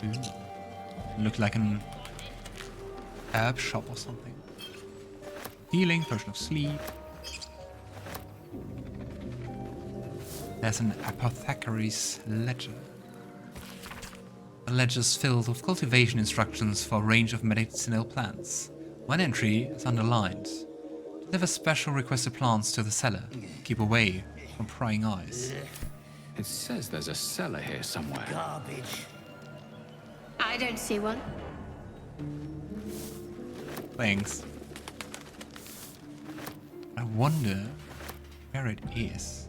Ooh. Look like an herb shop or something. Healing, potion of sleep. There's an apothecary's ledger. The ledger is filled with cultivation instructions for a range of medicinal plants. One entry is underlined. Deliver special requested plants to the cellar. Keep away from prying eyes. It says there's a cellar here somewhere. Garbage. I don't see one. Thanks. I wonder where it is.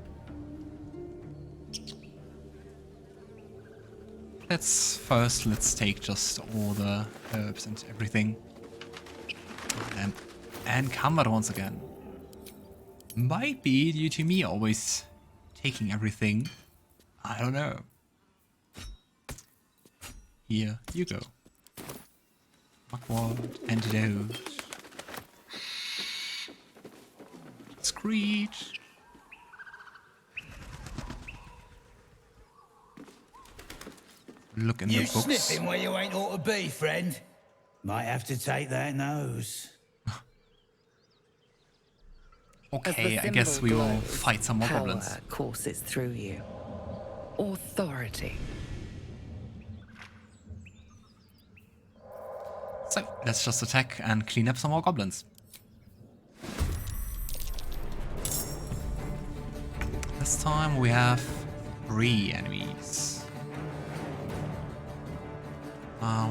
Let's take just all the herbs and everything. And combat once again. Might be due to me always taking everything. I don't know. Here you go. Mugwort, antidote. Screech. Look in the books. You sniffing where you ain't ought to be, friend. Might have to take that nose. Okay, I guess we will fight some more goblins. Power courses through you. Authority. So, let's just attack and clean up some more goblins. This time we have 3 enemies.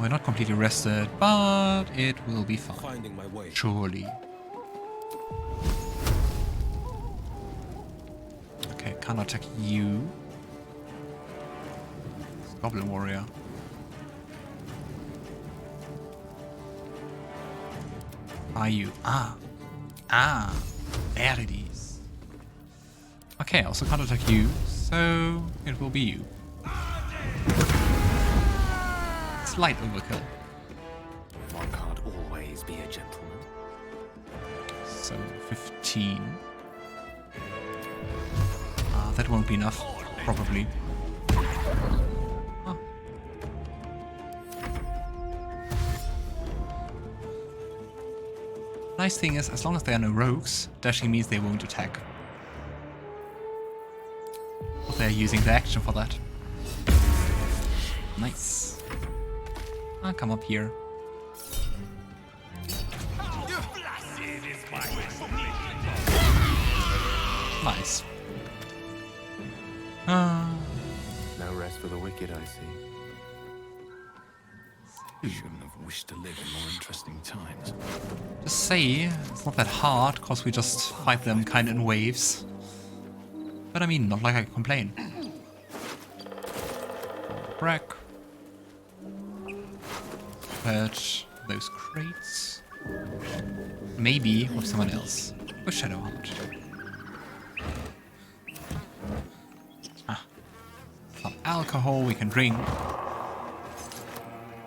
We're not completely rested, but it will be fine. Finding my way. Surely. Okay, can't attack you. Goblin warrior. Are you? There it is. Okay, I also can't attack you, so it will be you. Slight overkill. One can't always be a gentleman. So 15. That won't be enough, probably. Oh. Nice thing is, as long as there are no rogues, dashing means they won't attack. But they're using the action for that. Nice. I'll come up here. Nice. No rest for the wicked, I see. Shouldn't have wished to live in more interesting times. Just say, it's not that hard, because we just fight them kind of in waves. But I mean, not like I complain. Crack. Purge those crates. Maybe with someone else. With Shadowheart. Some alcohol we can drink.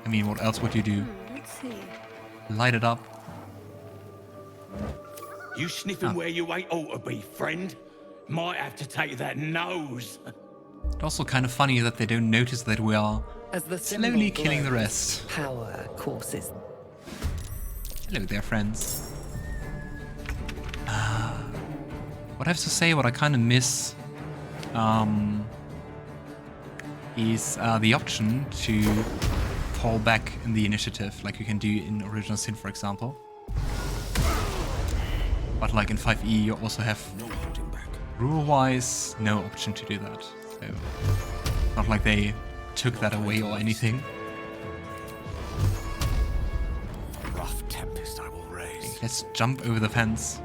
I mean, what else would you do? Let's see. Light it up. You sniffing where you ain't ought to be, friend. Might have to take that nose. It's also kind of funny that they don't notice that we are As the slowly symbol killing the glows, rest. Power courses. Hello there, friends. What I have to say, what I kind of miss is the option to fall back in the initiative, like you can do in Original Sin, for example. But like in 5e, you also have, rule-wise, no option to do that. So, not like they took that away or anything. A rough tempest I will raise. Let's jump over the fence.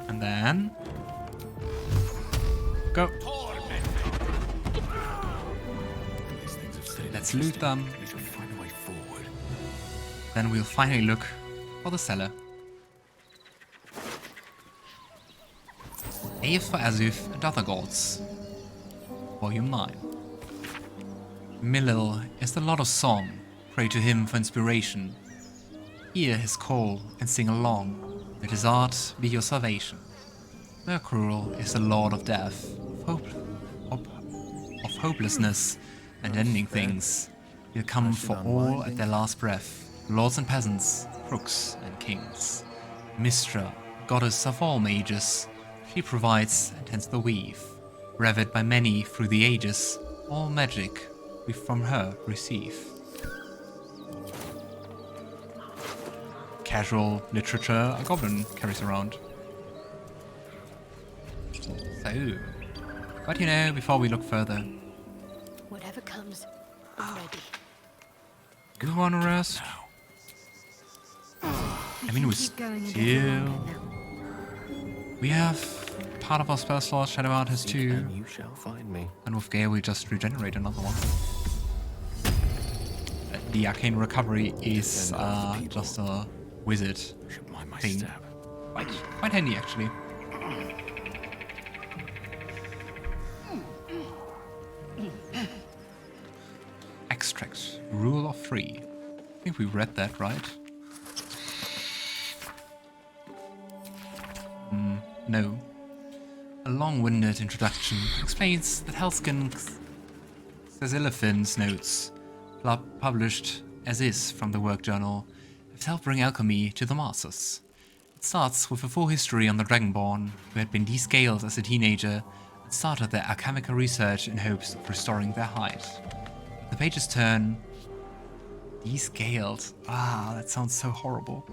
And then... go. Let's loot them. We shall find a way forward. Then we'll finally look for the cellar. A for Azuf and Other Gods. Volume 9. Millil is the Lord of Song. Pray to him for inspiration. Hear his call and sing along. Let his art be your salvation. Mercurial is the Lord of Death. Of hopelessness. and ending things. He'll come for all at their last breath, lords and peasants, crooks and kings. Mystra, goddess of all mages, she provides and tends the weave. Revered by many through the ages, all magic we from her receive. Casual literature a goblin carries around. So, but you know, before we look further, Whatever comes, I'm ready. you wanna rest? I mean, we have part of our spell slot, Shadowheart has 2, And you shall find me. and with Gale we just regenerate another one. The arcane recovery is just a wizard Should mind my thing. step. Quite handy actually. Extract, rule of 3. I think we read that, right? No. A long-winded introduction explains that Halsin's Elephant's notes, published as is from the work journal, have helped bring alchemy to the masses. It starts with a full history on the Dragonborn, who had been descaled as a teenager and started their alchemical research in hopes of restoring their height. The pages turn descaled. Ah, that sounds so horrible.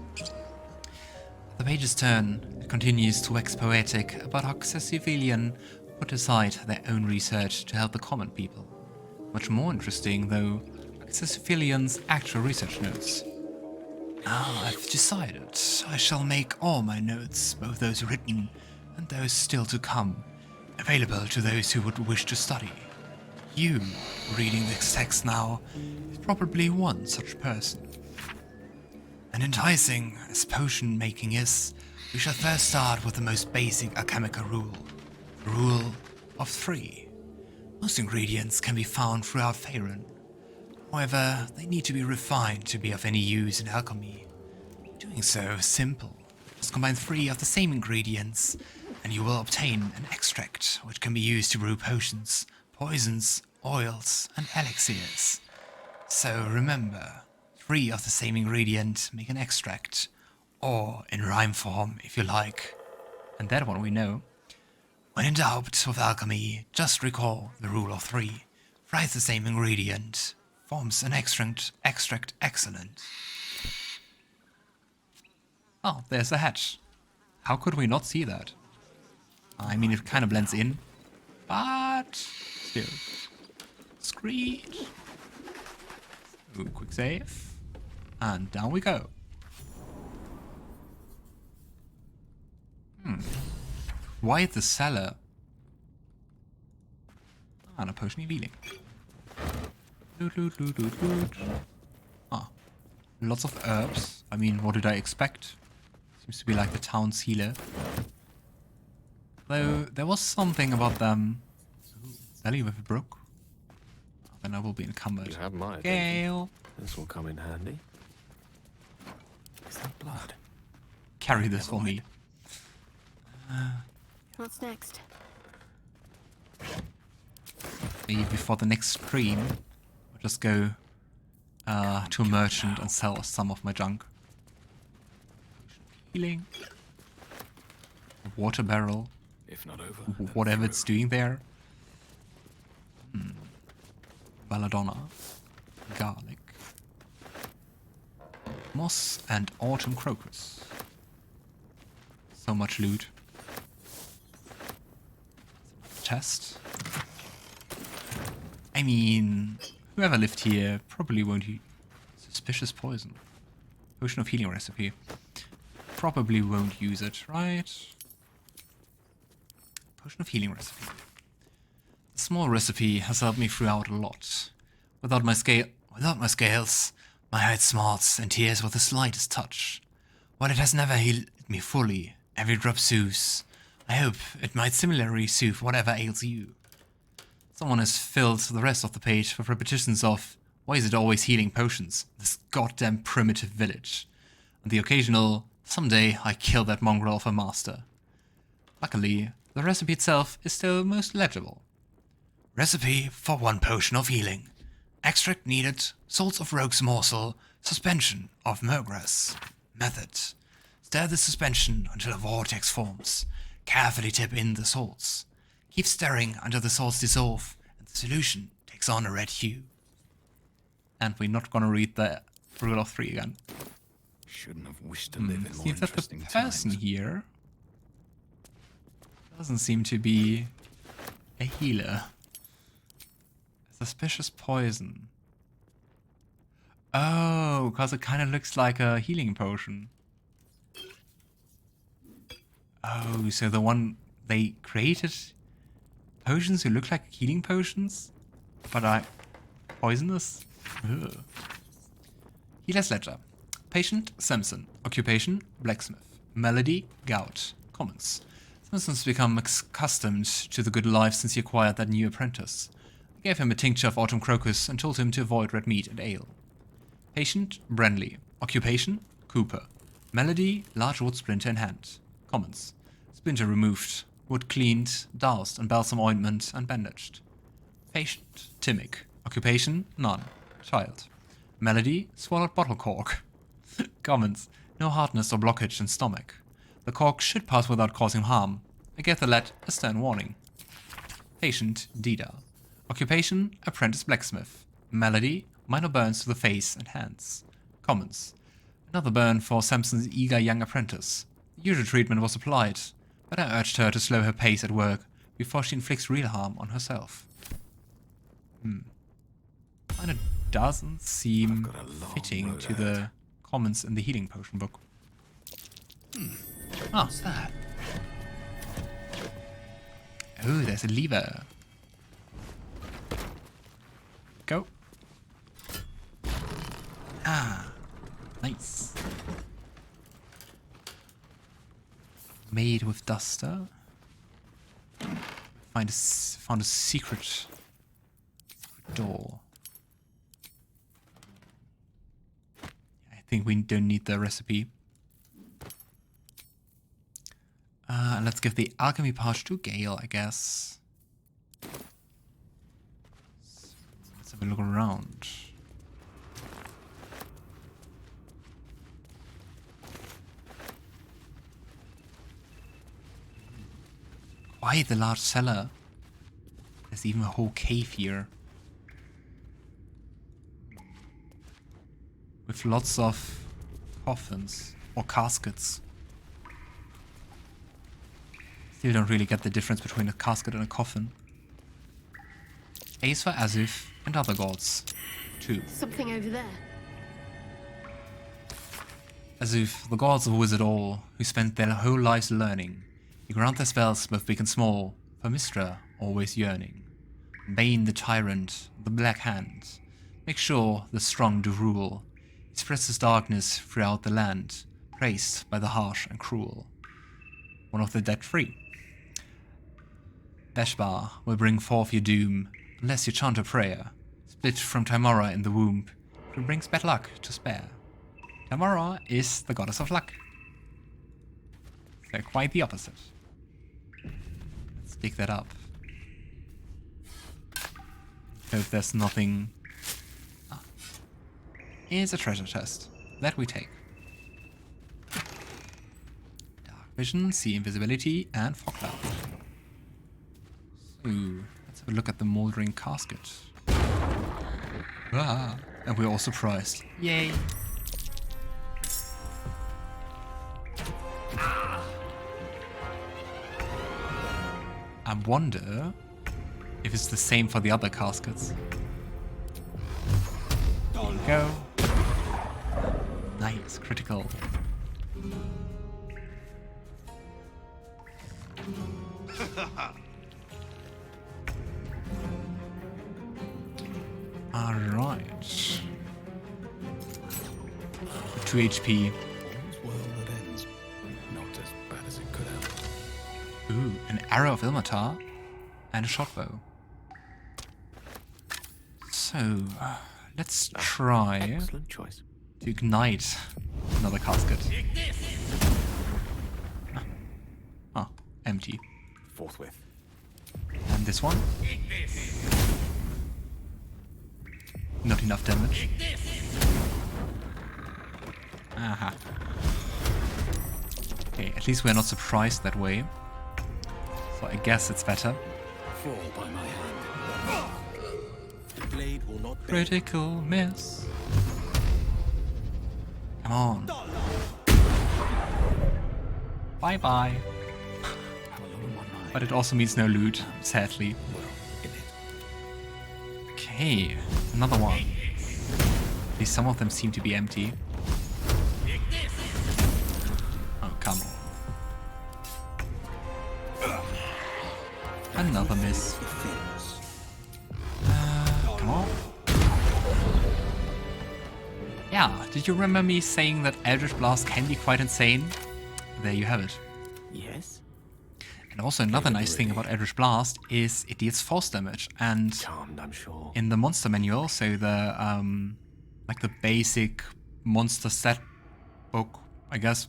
The pages turn, it continues to wax poetic about how civilian put aside their own research to help the common people. Much more interesting, though, are civilian's actual research notes. Now I've decided I shall make all my notes, both those written and those still to come, available to those who would wish to study. You, reading this text now, is probably one such person. And enticing as potion making is, we shall first start with the most basic alchemical rule. The rule of 3. Most ingredients can be found throughout Faerun. However, they need to be refined to be of any use in alchemy. Doing so is simple. Just combine 3 of the same ingredients, and you will obtain an extract which can be used to brew potions, poisons, oils, and elixirs. So remember, 3 of the same ingredient make an extract, or in rhyme form if you like. And that one we know. When in doubt with alchemy, just recall the rule of 3. Thrice the same ingredient forms an extract excellent. Oh, there's a hatch. How could we not see that? I mean, it kind of blends in, but still. Screech. Ooh, quick save. And down we go. Why the cellar? And a potion of healing. Loot. Ah. Lots of herbs. I mean, what did I expect? Seems to be like the town's healer. Though, there was something about them. Ooh, Sally with a brook. Then I will be encumbered. You have my Gale. This will come in handy. Is that blood? Carry this for me. What's next? Maybe before the next stream, I'll just go to a merchant and sell some of my junk. Healing. A water barrel. If not over, Whatever it's doing there. Belladonna. Garlic. Moss and autumn crocus. So much loot. Chest. I mean, whoever lived here probably won't use suspicious poison. Potion of healing recipe. Probably won't use it, right? Potion of healing recipe. The small recipe has helped me throughout a lot. Without my scales, my height smarts and tears with the slightest touch. While it has never healed me fully, every drop soothes. I hope it might similarly soothe whatever ails you. Someone has filled the rest of the page with repetitions of, why is it always healing potions? This goddamn primitive village. And the occasional, someday I kill that mongrel of a master. Luckily, the recipe itself is still most legible. Recipe for 1 potion of healing. Extract needed. Salts of rogue's morsel. Suspension of murgrass. Method. Stir the suspension until a vortex forms. Carefully tip in the salts. Keep stirring until the salts dissolve and the solution takes on a red hue. And we're not gonna read the rule of 3 again. Shouldn't have wished to live in more Seems that the interesting person times. here doesn't seem to be a healer. Suspicious poison. Oh, because it kind of looks like a healing potion. Oh, so the one they created potions who look like healing potions, but are poisonous? Ugh. Healer's Ledger. Patient, Samson. Occupation, blacksmith. Melody, gout. Commons. Samson's become accustomed to the good life since he acquired that new apprentice. I gave him a tincture of autumn crocus and told him to avoid red meat and ale. Patient, Brenly. Occupation, Cooper. Melody, large wood splinter in hand. Commons. Splinter removed. Wood cleaned, doused in balsam ointment and bandaged. Patient, Timmick. Occupation, none. Child. Melody, swallowed bottle cork. Commons. No hardness or blockage in stomach. The cork should pass without causing harm. I gave the lad a stern warning. Patient, Dida. Occupation, apprentice blacksmith. Melody, minor burns to the face and hands. Commons. Another burn for Samson's eager young apprentice. The usual treatment was applied, but I urged her to slow her pace at work before she inflicts real harm on herself. Kinda doesn't seem got a long fitting road to the comments in the healing potion book. Oh, what's that? Oh, there's a lever. Go. Ah, nice. Made with duster. Found a secret door. I think we don't need the recipe. Let's give the alchemy part to Gale, I guess. Let's have a look around. Quite the large cellar. There's even a whole cave here. With lots of coffins or caskets. Still don't really get the difference between a casket and a coffin. Ace for Azuf and other gods. 2. Something over there. Azuf, the gods of Wizard all, who spent their whole lives learning. You grant their spells both big and small, for Mistra always yearning. Bane the tyrant, the black hand. Make sure the strong do rule. He spreads his darkness throughout the land, praised by the harsh and cruel. One of the dead free. Beshbar will bring forth your doom, unless you chant a prayer. Split from Timora in the womb, who brings bad luck to spare. Timora is the goddess of luck. They're quite the opposite. Let's dig that up. Hope there's nothing. Ah. Here's a treasure chest. That we take. Dark vision, see invisibility, and fog cloud. So, let's have a look at the moldering casket. Ah, and we're all surprised. Yay! I wonder if it's the same for the other caskets. There you go. Nice, critical. Alright. 2 HP. All's well that ends. Not as bad as it could have. Ooh, an arrow of Ilmatar and a shotbow. So, let's try Excellent choice. to ignite another casket. Ah, empty. Forthwith. And this one? enough damage. Aha. Okay, at least we're not surprised that way. So I guess it's better. Fall by my hand. The blade will not bend. Critical miss. Come on. Bye bye. How alone one night. But it also means no loot, sadly. Well, in it. Okay, another one. At least some of them seem to be empty. Oh, come on. Another miss. Come on. Yeah, did you remember me saying that Eldritch Blast can be quite insane? There you have it. Yes? And also another nice thing about Eldritch Blast is it deals force damage. And Charmed, I'm sure. in the monster manual, so the like the basic monster set book, I guess,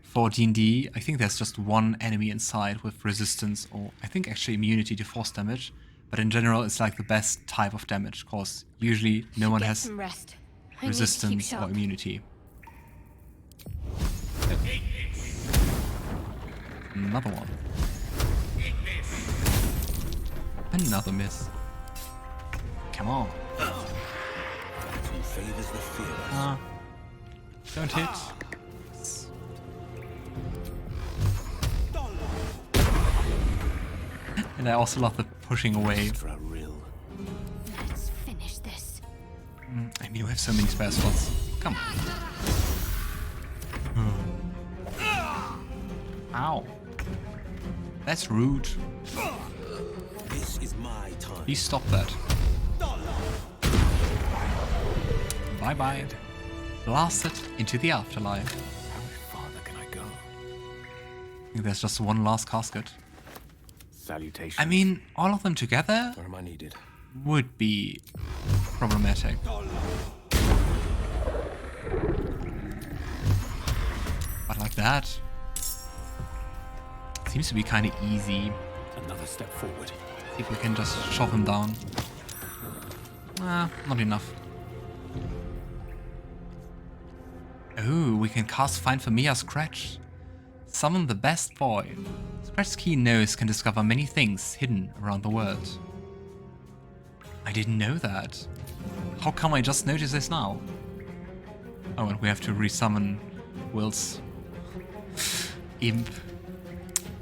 for D&D, I think there's just one enemy inside with resistance, or I think actually immunity to force damage. But in general, it's like the best type of damage, because usually no one Get has some rest. I need to keep resistance or sharp. immunity. Another one. Another miss. Come on. Who favors the fearless? Don't hit. And I also love the pushing away. For a rill. Let's finish this. I mean, we have so many spare slots. Come on. Ow. That's rude. This is my time. Please stop that. Bye-bye. Blasted into the afterlife. How farther can I go? I think there's just one last casket. Salutation. I mean, all of them together Where am I needed? would be problematic. But like that, seems to be kind of easy. Another step forward. See if we can just shove him down. Not enough. Oh, we can cast Find Familiar Scratch. Summon the best boy. Scratch's keen nose can discover many things hidden around the world. I didn't know that. How come I just noticed this now? Oh, and we have to resummon Wyll's imp.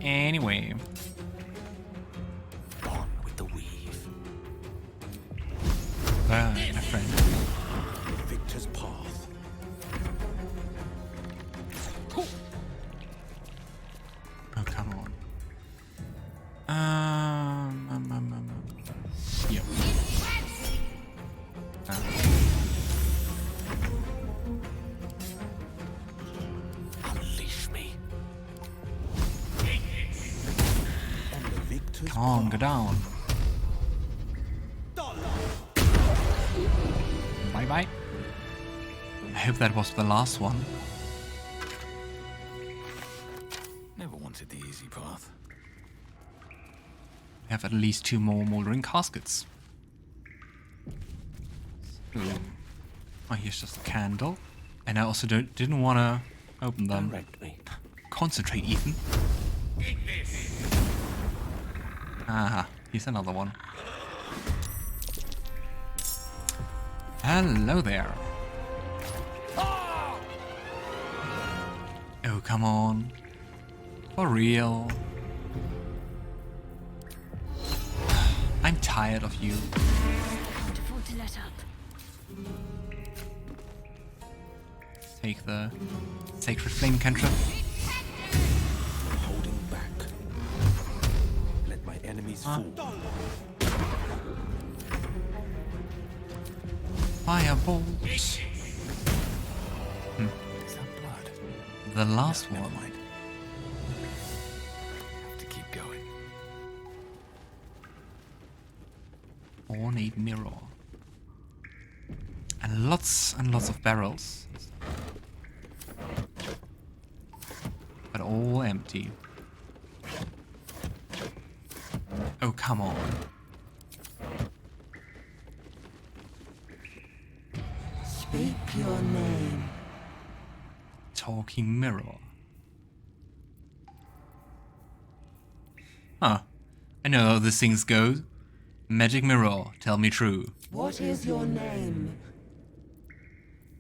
Anyway. On with the weave. Burn, my friend. The victor's path. Oh, come on. Yep. Unleash me. On the victor's Come on, go down. Bye bye. I hope that was the last one. Never wanted the easy path. We have at least 2 more moldering caskets. So, oh, here's just a candle. And I also didn't want to open them. Direct me. Concentrate, Ethan. Aha, here's another one. Hello there. Oh, come on. For real. I'm tired of you. Can't afford to let up. Let's take the Sacred Flame cantrip. I'm holding back. Let my enemies fall. Firebolt. Is that blood? The last Never one. mind. Have to keep going. Ornate mirror. And lots of barrels. But all empty. Oh, come on. Speak your name. Talking mirror. Huh. I know how these things go. Magic mirror, tell me true. What is your name?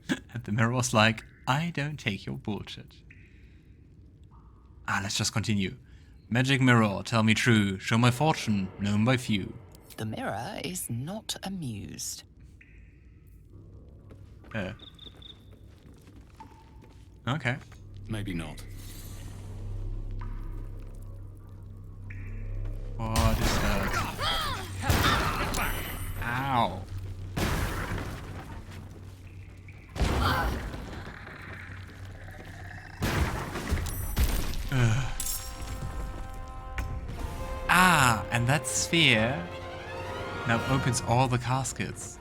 And the mirror was like, I don't take your bullshit. Let's just continue. Magic mirror, tell me true. Show my fortune, known by few. The mirror is not amused. Okay. Maybe not. What is that? Ow. Ugh. And that sphere now opens all the caskets.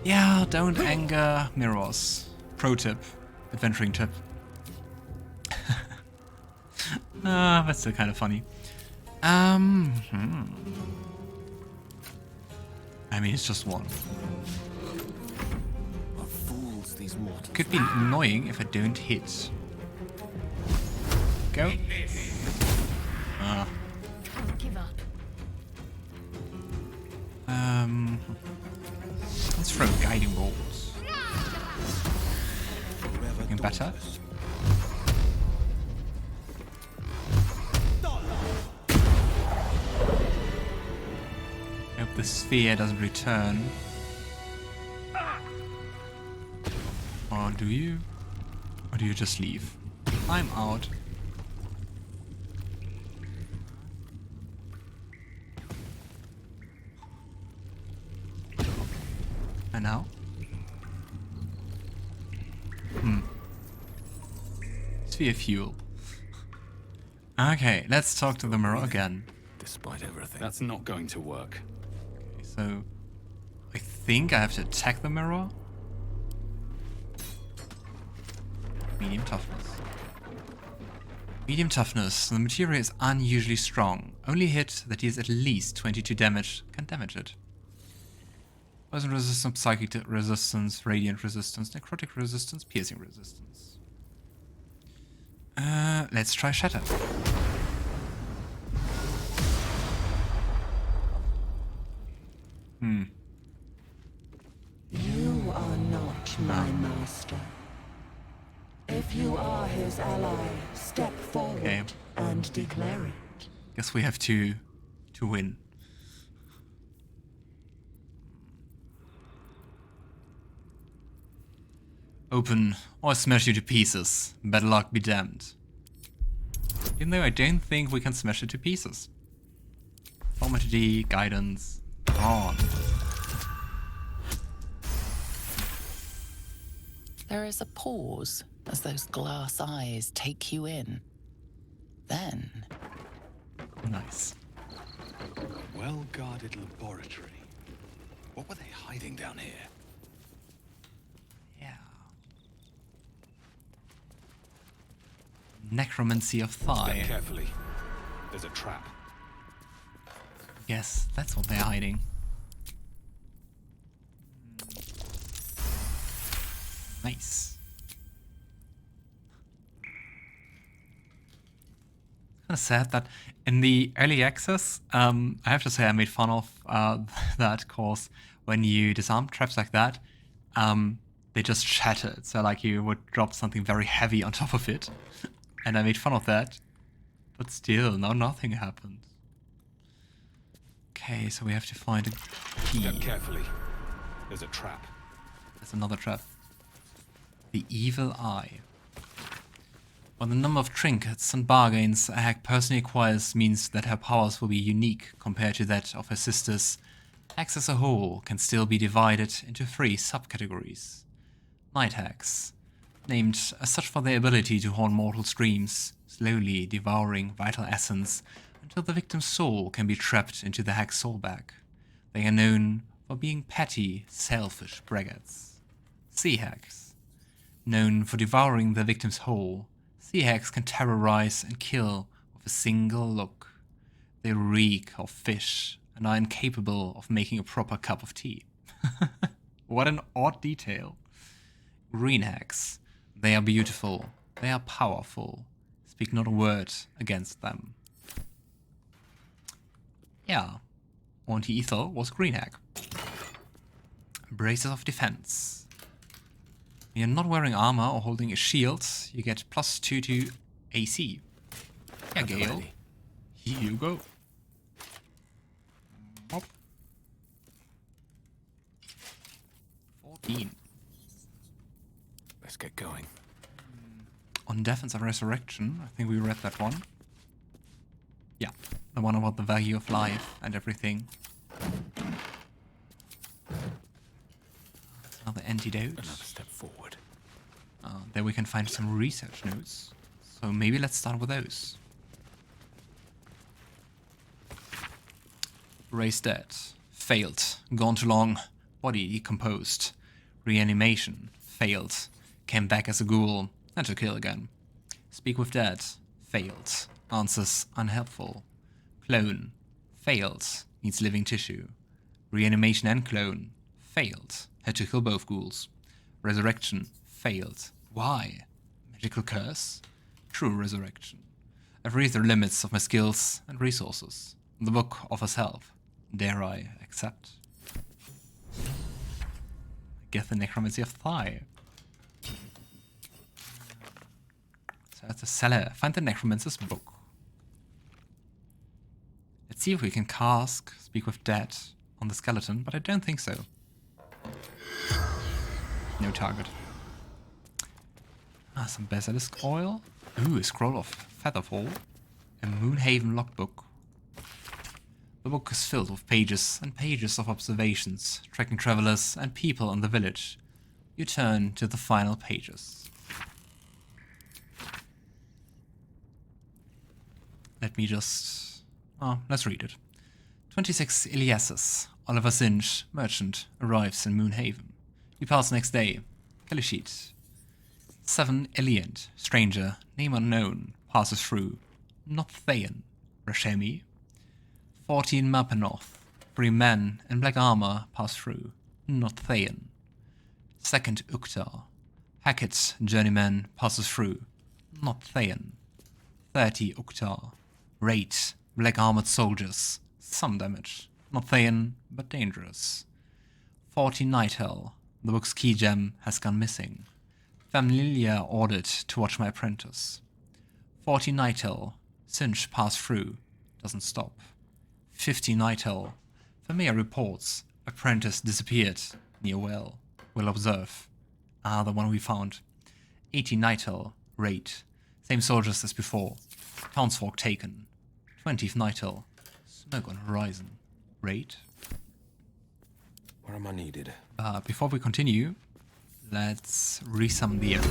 Yeah, don't anger mirrors. Pro tip. Adventuring tip. That's still kind of funny. I mean, it's just one. What fools these mortals. Could be annoying if I don't hit. Go. Can't give up. Let's throw guiding bolts. Looking better. Hope the sphere doesn't return. Or do you? Or do you just leave? I'm out. And now? Sphere fuel. Okay, let's talk to the mirror again. Despite everything. That's not going to work. Okay, so I think I have to attack the mirror. Medium toughness. Medium toughness. The material is unusually strong. Only hit that deals at least 22 damage can damage it. Poison resistance, psychic resistance, radiant resistance, necrotic resistance, piercing resistance. Let's try shatter. You are not my master. If you are his ally, step forward Okay. and declare it. Guess we have to win. Open or smash you to pieces. Better luck be damned. Even though I don't think we can smash it to pieces. Formality, guidance, on. There is a pause as those glass eyes take you in. Then, Nice. Well-guarded laboratory. What were they hiding down here? Yeah. Necromancy of Step Thigh. carefully. There's a trap. Yes, that's what they're hiding. Nice. Kind of sad that in the early access, I have to say I made fun of that, cause when you disarm traps like that, they just shattered. So like you would drop something very heavy on top of it, and I made fun of that. But still, now nothing happened. Okay, so we have to find a key. Step carefully. There's a trap. There's another trap. The Evil Eye. While the number of trinkets and bargains a hag personally acquires means that her powers will be unique compared to that of her sisters, hags as a whole can still be divided into 3 subcategories. Night hags, named as such for their ability to haunt mortal dreams, slowly devouring vital essence until the victim's soul can be trapped into the hag's soul bag. They are known for being petty, selfish braggarts. Sea hags, known for devouring their victims whole. Sea hags can terrorize and kill with a single look. They reek of fish and are incapable of making a proper cup of tea. What an odd detail. Green hags. They are beautiful. They are powerful. Speak not a word against them. Yeah. Und die Ethel was green hag. Braces of defense. When you're not wearing armor or holding a shield, you get +2 to AC. Yeah, Gale. Here you go. Hop. 14. Let's get going. On Defense of Resurrection, I think we read that one. Yeah, the one about the value of life and everything. Another antidote. Another step forward. There we can find some research notes. So maybe let's start with those. Raised dead. Failed. Gone too long. Body decomposed. Reanimation. Failed. Came back as a ghoul. And to kill again. Speak with dead. Failed. Answers unhelpful. Clone. Failed. Needs living tissue. Reanimation and clone. Failed. Had to kill both ghouls. Resurrection. Failed. Why? Magical curse? True resurrection. I've reached the limits of my skills and resources. The book offers help. Dare I accept? Get the Necromancy of Thigh. So at the cellar, find the Necromancer's book. Let's see if we can cast Speak with Dead on the skeleton, but I don't think so. No target. Some basilisk oil. Ooh, a scroll of Featherfall. A Moonhaven logbook. The book is filled with pages and pages of observations, tracking travelers and people in the village. You turn to the final pages. Let me just... let's read it. 26 Eliassus, Oliver Sinch, merchant, arrives in Moonhaven. Departs next day. Kalishit. 7 Eliant, stranger, name unknown, passes through. Not Thayan. Rashemi. 14 Mapanoth, 3 men in black armor pass through. Not Thayan. 2nd Uktar. Hackett's journeyman passes through. Not Thayan. 30 Uktar. Raid, black armored soldiers. Some damage. Not Thayan, but dangerous. 40 Nighthell. The book's key gem has gone missing. Familiar ordered to watch my apprentice. 40 Nighthell. Sinch passed through. Doesn't stop. 50 Nighthell. Familiar reports. Apprentice disappeared. Near Wyll. Will observe. The one we found. 80 Nighthell. Raid. Same soldiers as before. Townsfolk taken. 20th Nighthell. Smoke on horizon. Raid. Where am I needed? Before we continue, let's resummon the arrow.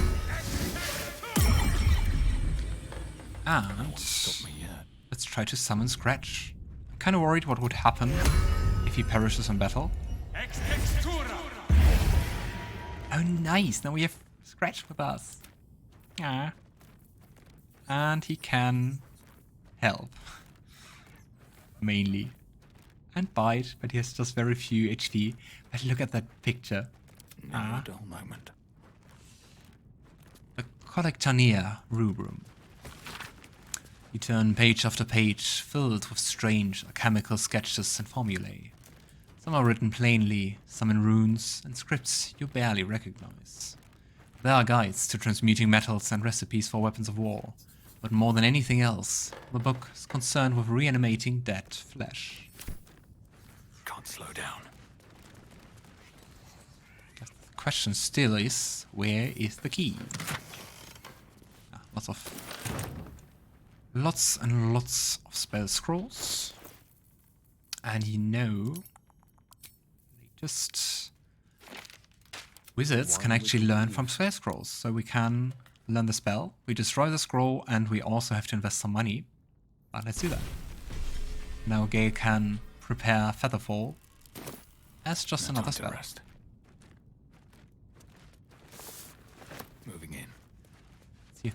And Stop me yet. let's try to summon Scratch. I'm kind of worried what would happen if he perishes in battle. Oh nice, now we have Scratch with us. Ah. And he can help. Mainly. And bite, but he has just very few HP. But look at that picture. No dull moment. The Collectania Rubrum. You turn page after page, filled with strange alchemical sketches and formulae. Some are written plainly, some in runes and scripts you barely recognize. There are guides to transmuting metals and recipes for weapons of war, but more than anything else, the book is concerned with reanimating dead flesh. Can't slow down. The question still is, where is the key? Lots and lots of spell scrolls. And you know, wizards can actually learn from spell scrolls. So we can learn the spell, we destroy the scroll, and we also have to invest some money. But let's do that. Now Gale can prepare Featherfall as just another spell. Rest.